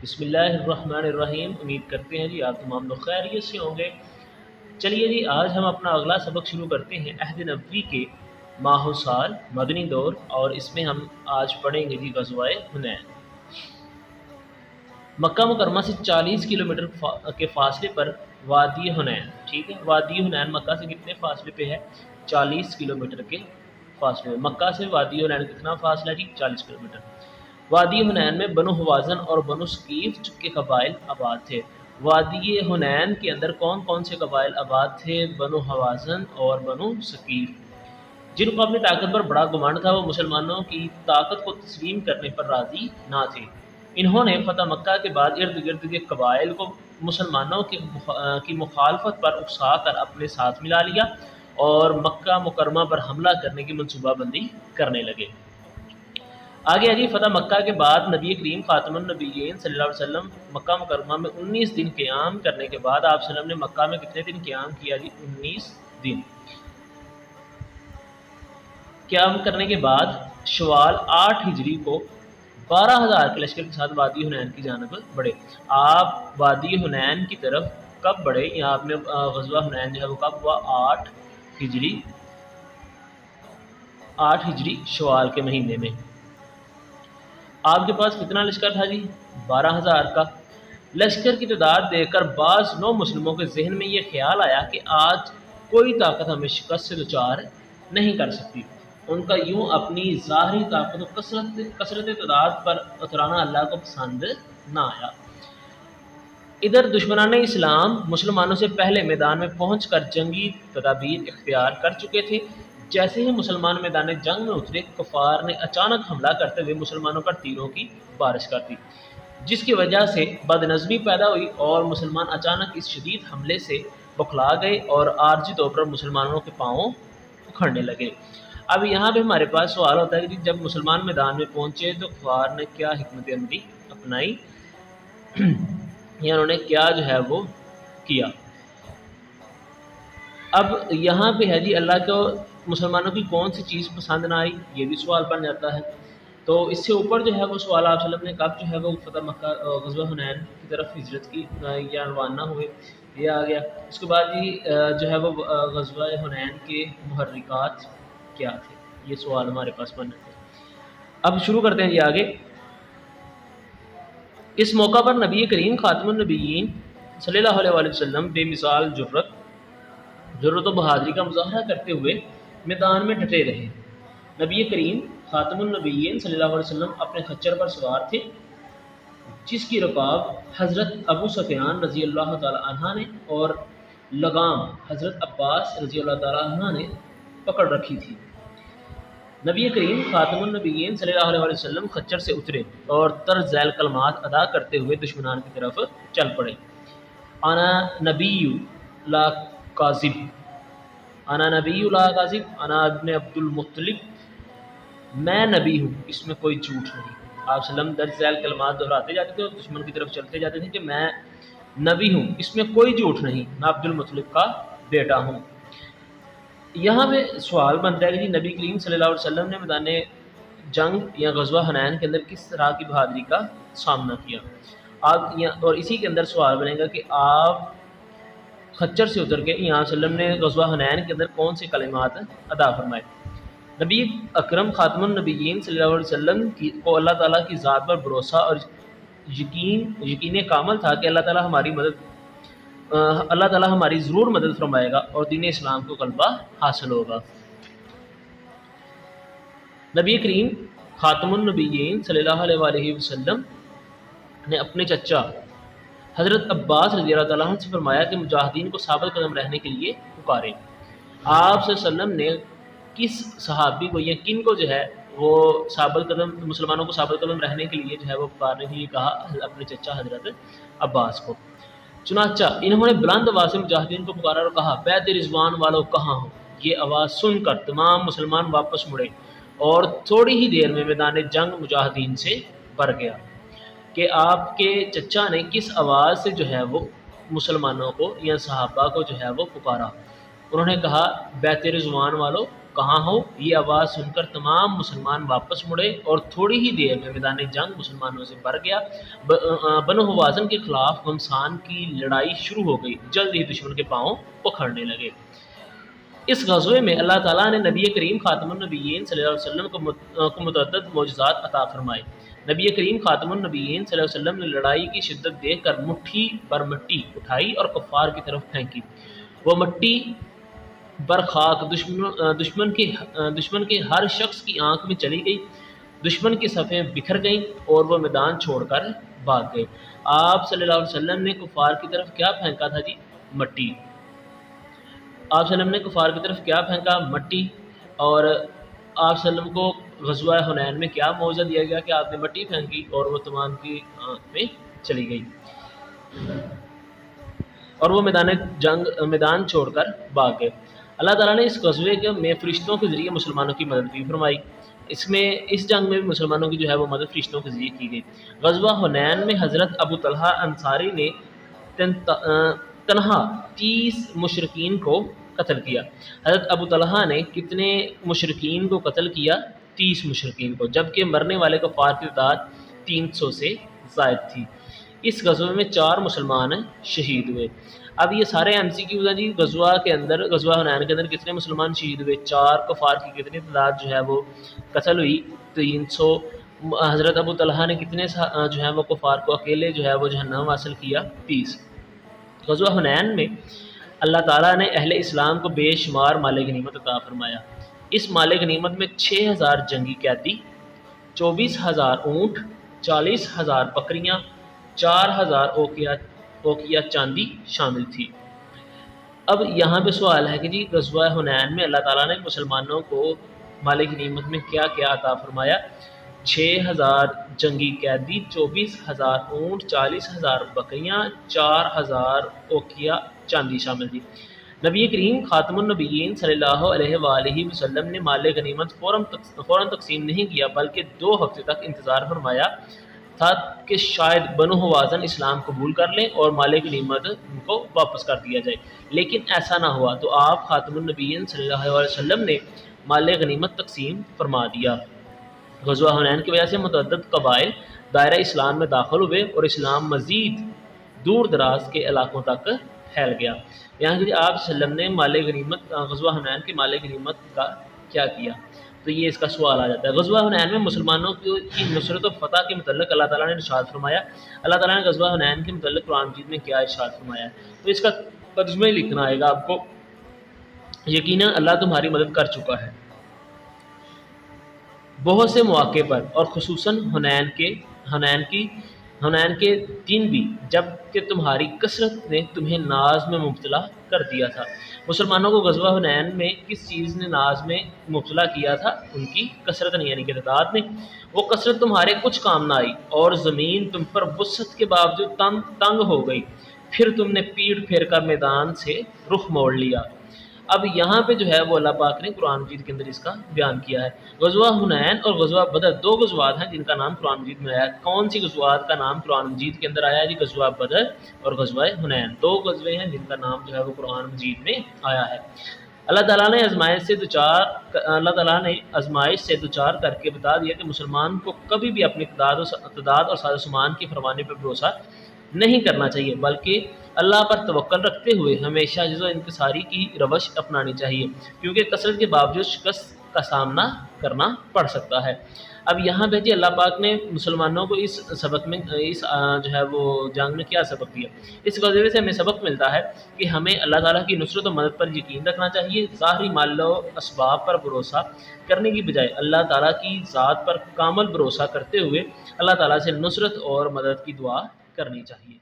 بسم اللہ الرحمن الرحیم۔ امید کرتے ہیں جی آپ تمام لوگ خیریت سے ہوں گے۔ چلیے جی آج ہم اپنا اگلا سبق شروع کرتے ہیں عہد نبوی کے ماہ و سال مدنی دور، اور اس میں ہم آج پڑھیں گے جی غزوہ حنین۔ مکہ مکرمہ سے 40 کلومیٹر کے فاصلے پر وادی حنین، ٹھیک ہے، وادی حنین مکہ سے کتنے فاصلے پہ ہے؟ 40 کلومیٹر کے فاصلے پہ۔ مکہ سے وادی حنین کتنا فاصلہ ہے جی؟ 40 کلومیٹر۔ وادی حنین میں بنو حوازن اور بنو ثقیف کے قبائل آباد تھے۔ وادی حنین کے اندر کون کون سے قبائل آباد تھے؟ بنو حوازن اور بنو ثقیف۔ جن کو اپنی طاقت پر بڑا گمان تھا وہ مسلمانوں کی طاقت کو تسلیم کرنے پر راضی نہ تھے۔ انہوں نے فتح مکہ کے بعد ارد گرد کے قبائل کو مسلمانوں کی مخالفت پر اکسا کر اپنے ساتھ ملا لیا اور مکہ مکرمہ پر حملہ کرنے کی منصوبہ بندی کرنے لگے۔ آگے جی فتح مکہ کے بعد نبی کریم خاتم النبیین صلی اللہ علیہ وسلم مکہ مکرمہ میں 19 دن قیام کرنے کے بعد آپ صلی اللہ علیہ وسلم نے مکہ میں کتنے دن قیام کیا جی؟ 19 دن قیام کرنے کے بعد شوال 8 ہجری کو 12,000 کے لشکر کے ساتھ وادی حنین کی جانب بڑھے۔ آپ وادی حنین کی طرف کب بڑھے؟ یہاں آپ نے غزوہ حنین جو ہے وہ کب ہوا؟ 8 ہجری شوال کے مہینے میں۔ آپ کے پاس کتنا لشکر تھا جی؟ 12,000 کا۔ لشکر کی تعداد دیکھ کر بعض نو مسلموں کے ذہن میں یہ خیال آیا کہ آج کوئی طاقت ہمیں شکست سے دوچار نہیں کر سکتی۔ ان کا یوں اپنی ظاہری طاقت و کثرت تعداد پر اترانا اللہ کو پسند نہ آیا۔ ادھر دشمنان اسلام مسلمانوں سے پہلے میدان میں پہنچ کر جنگی تدابیر اختیار کر چکے تھے۔ جیسے ہی مسلمان میدان جنگ میں اترے، کفار نے اچانک حملہ کرتے ہوئے مسلمانوں پر تیروں کی بارش کر دی، جس کی وجہ سے بد نظمی پیدا ہوئی اور مسلمان اچانک اس شدید حملے سے بوکھلا گئے اور عارضی طور پر مسلمانوں کے پاؤں اکھڑنے لگے۔ اب یہاں پہ ہمارے پاس سوال ہوتا ہے کہ جب مسلمان میدان میں پہنچے تو کفار نے کیا حکمت عملی اپنائی، یا انہوں نے کیا جو ہے وہ کیا؟ اب یہاں پہ ہے جی اللہ کو مسلمانوں کی کون سی چیز پسند نہ آئی، یہ بھی سوال بن جاتا ہے۔ تو اس سے اوپر جو ہے وہ سوال آپ صلی اللہ علیہ وسلم نے کب جو ہے وہ فتح مکہ غزوہ حنین کی طرف ہجرت کی یا روانہ ہوئے، یہ آ گیا۔ اس کے بعد جی جو ہے وہ غزوہ حنین کے محرکات کیا تھے، یہ سوال ہمارے پاس بن جاتے ہیں۔ اب شروع کرتے ہیں جی آگے۔ اس موقع پر نبی کریم خاتم النبیین صلی اللہ علیہ وسلم بے مثال جرأت و بہادری کا مظاہرہ کرتے ہوئے میدان میں ڈٹے رہے۔ نبی کریم خاتم النبیین صلی اللہ علیہ وسلم اپنے خچر پر سوار تھے، جس کی رکاب حضرت ابو سفیان رضی اللہ تعالی عنہ نے اور لگام حضرت عباس رضی اللہ تعالی عنہ نے پکڑ رکھی تھی۔ نبی کریم خاتم النبیین صلی اللہ علیہ وسلم خچر سے اترے اور طرز ذیل کلمات ادا کرتے ہوئے دشمنان کی طرف چل پڑے۔ انا نبی لا کاذب، انا نبی لا کاذب، انا ابن عبد المطلب، میں نبی ہوں، اس میں کوئی جھوٹ نہیں۔ آپ صلی اللہ علیہ وسلم درج ذیل کلمات دہراتے جاتے تھے اور دشمن کی طرف چلتے جاتے تھے کہ میں نبی ہوں، اس میں کوئی جھوٹ نہیں، میں عبد المطلب کا بیٹا ہوں۔ یہاں پہ سوال بنتا ہے کہ جی نبی کریم صلی اللہ علیہ وسلم نے میدان جنگ یا غزوہ حنین کے اندر کس طرح کی بہادری کا سامنا کیا؟ آپ اور اسی کے اندر سوال بنے گا کہ آپ خچر سے اتر کے یہاں صلی اللہ علیہ وسلم نے غزوہ حنین کے اندر کون سے کلمات ادا فرمائے؟ نبی اکرم خاتم النبیین صلی اللہ علیہ وسلم کو اللہ تعالیٰ کی ذات پر بھروسہ اور یقین کامل تھا کہ اللہ تعالیٰ ہماری ضرور مدد فرمائے گا اور دین اسلام کو غلبہ حاصل ہوگا۔ نبی کریم خاتم النبیین صلی اللہ علیہ وسلم نے اپنے چچا حضرت عباس رضی اللہ تعالیٰ عنہ سے فرمایا کہ مجاہدین کو ثابت قدم رہنے کے لیے پکاریں۔ آپ صلی اللہ علیہ وسلم نے کس صحابی کو یا کن کو جو ہے وہ مسلمانوں کو ثابت قدم رہنے کے لیے جو ہے وہ پکارنے کے لیے کہا؟ اپنے چچا حضرت عباس کو۔ چنانچہ انہوں نے بلند آواز سے مجاہدین کو پکارا اور کہا، بیت رضوان والو کہاں ہو؟ یہ آواز سن کر تمام مسلمان واپس مڑے اور تھوڑی ہی دیر میں میدان جنگ مجاہدین سے بھر گیا۔ کہ آپ کے چچا نے کس آواز سے جو ہے وہ مسلمانوں کو یا صحابہ کو جو ہے وہ پکارا؟ انہوں نے کہا، بیت رضوان والو کہاں ہو؟ یہ آواز سن کر تمام مسلمان واپس مڑے اور تھوڑی ہی دیر میں میدان جنگ مسلمانوں سے بھر گیا۔ بنو حوازن کے خلاف غمسان کی لڑائی شروع ہو گئی، جلد ہی دشمن کے پاؤں پکڑنے لگے۔ اس غزوے میں اللہ تعالیٰ نے نبی کریم خاتم النبیین صلی اللہ علیہ وسلم کو متعدد معجزات عطا فرمائے۔ نبی کریم خاتم النبیین صلی اللہ علیہ وسلم نے لڑائی کی شدت دیکھ کر مٹھی بر مٹی اٹھائی اور کفار کی طرف پھینکی۔ وہ مٹی برخاک دشمن کے ہر شخص کی آنکھ میں چلی گئی، دشمن کی صفیں بکھر گئیں اور وہ میدان چھوڑ کر بھاگ گئے۔ آپ صلی اللہ علیہ وسلم نے کفار کی طرف کیا پھینکا تھا جی؟ مٹی۔ آپ صلی اللہ علیہ وسلم نے کفار کی طرف کیا پھینکا؟ مٹی۔ اور آپ صلی اللہ علیہ وسلم کو غزوہ حنین میں کیا معاوضہ دیا گیا کہ آپ نے مٹی پھینکی اور وہ تمام کی آنکھ میں چلی گئی اور وہ میدان چھوڑ کر بھاگ گئے۔ اللہ تعالیٰ نے اس غزوے میں فرشتوں کے ذریعے مسلمانوں کی مدد بھی فرمائی۔ اس جنگ میں بھی مسلمانوں کی جو ہے وہ مدد فرشتوں کے ذریعے کی گئی۔ غزوہ حنین میں حضرت ابو طلحہ انصاری نے تنہا 30 مشرکین کو قتل کیا۔ حضرت ابو طلحہ نے کتنے مشرکین کو قتل کیا؟ 30 مشرکین کو، جبکہ مرنے والے کفار کی تعداد 300 سے زائد تھی۔ اس غزوے میں 4 مسلمان شہید ہوئے۔ اب یہ سارے MCQ ہیں جی۔ غزوہ حنین کے اندر کتنے مسلمان شہید ہوئے؟ 4۔ کفار کی کتنی تعداد جو ہے وہ قتل ہوئی؟ 300۔ حضرت ابو طلحہ نے کتنے جو ہے وہ کفار کو اکیلے جو ہے وہ جہنم حاصل کیا؟ 30۔ غزوہ حنین میں اللہ تعالیٰ نے اہل اسلام کو بے شمار مال غنیمت عطا فرمایا۔ اس مال غنیمت میں 6000 جنگی قیدی، 24000 اونٹ، 40000 بکریاں، 4000 اوقیہ چاندی شامل تھی۔ اب یہاں پہ سوال ہے کہ جی غزوہ حنین میں اللہ تعالیٰ نے مسلمانوں کو مال غنیمت میں کیا کیا عطا فرمایا؟ 6000 جنگی قیدی، 24000 اونٹ، 40000 بکریاں، 4000 اوقیہ چاندی شامل تھی۔ نبی کریم خاتم النبیین صلی اللہ علیہ وآلہ وسلم نے مال غنیمت فوراً تقسیم نہیں کیا، بلکہ 2 ہفتے تک انتظار فرمایا تھا کہ شاید بنو حوازن اسلام قبول کر لیں اور مال غنیمت ان کو واپس کر دیا جائے، لیکن ایسا نہ ہوا تو آپ خاتم النبیین صلی اللہ علیہ وسلم نے مال غنیمت تقسیم فرما دیا۔ غزوہ حنین کی وجہ سے متعدد قبائل دائرہ اسلام میں داخل ہوئے اور اسلام مزید دور دراز کے علاقوں تک پھیل گیا۔ یہاں کہ آپ صلی اللہ علیہ وسلم نے غزوہ حنین کے مال غنیمت کا کیا کیا؟ تو یہ اس کا سوال آ جاتا ہے۔ غزوہ حنین میں مسلمانوں کی نصرت و فتح کے متعلق اللہ تعالیٰ نے ارشاد فرمایا۔ اللہ تعالیٰ نے غزوہ حنین کے متعلق قرآن مجید میں کیا ارشاد فرمایا ہے؟ تو اس کا ترجمہ ہی لکھنا آئے گا آپ کو۔ یقیناً اللہ تمہاری مدد کر چکا ہے بہت سے مواقع پر، اور خصوصاً حنین کے دن بھی، جب کہ تمہاری کثرت نے تمہیں ناز میں مبتلا کر دیا تھا۔ مسلمانوں کو غزوہ حنین میں کس چیز نے ناز میں مبتلا کیا تھا؟ ان کی کثرت نے، یعنی کہ تعداد نے۔ وہ کثرت تمہارے کچھ کام نہ آئی اور زمین تم پر وسعت کے باوجود تنگ ہو گئی، پھر تم نے پیٹ پھیر کر میدان سے رخ موڑ لیا۔ اب یہاں پہ جو ہے وہ اللہ پاک نے قرآن مجید کے اندر اس کا بیان کیا ہے۔ غزوہ حنین اور غزوہ بدر 2 غزوات ہیں جن کا نام قرآن مجید میں آیا ہے۔ کون سی غزوات کا نام قرآن مجید کے اندر آیا ہے جی؟ غزوہ بدر اور غزوہ حنین 2 غزوے ہیں جن کا نام جو ہے وہ قرآن مجید میں آیا ہے۔ اللہ تعالیٰ نے آزمائش سے دوچار کر کے بتا دیا کہ مسلمان کو کبھی بھی اپنی تعداد اور ساز و سامان کی فراوانی پر بھروسہ نہیں کرنا چاہیے، بلکہ اللہ پر توکل رکھتے ہوئے ہمیشہ عجز و انکساری کی روش اپنانی چاہیے، کیونکہ کثرت کے باوجود شکست کا سامنا کرنا پڑ سکتا ہے۔ اب یہاں پہ جی اللہ پاک نے مسلمانوں کو اس جو ہے وہ جنگ میں کیا سبق دیا؟ اس غزوے سے ہمیں سبق ملتا ہے کہ ہمیں اللہ تعالیٰ کی نصرت و مدد پر یقین رکھنا چاہیے، ظاہری مال و اسباب پر بھروسہ کرنے کی بجائے اللہ تعالیٰ کی ذات پر کامل بھروسہ کرتے ہوئے اللہ تعالیٰ سے نصرت اور مدد کی دعا کرنی چاہیے۔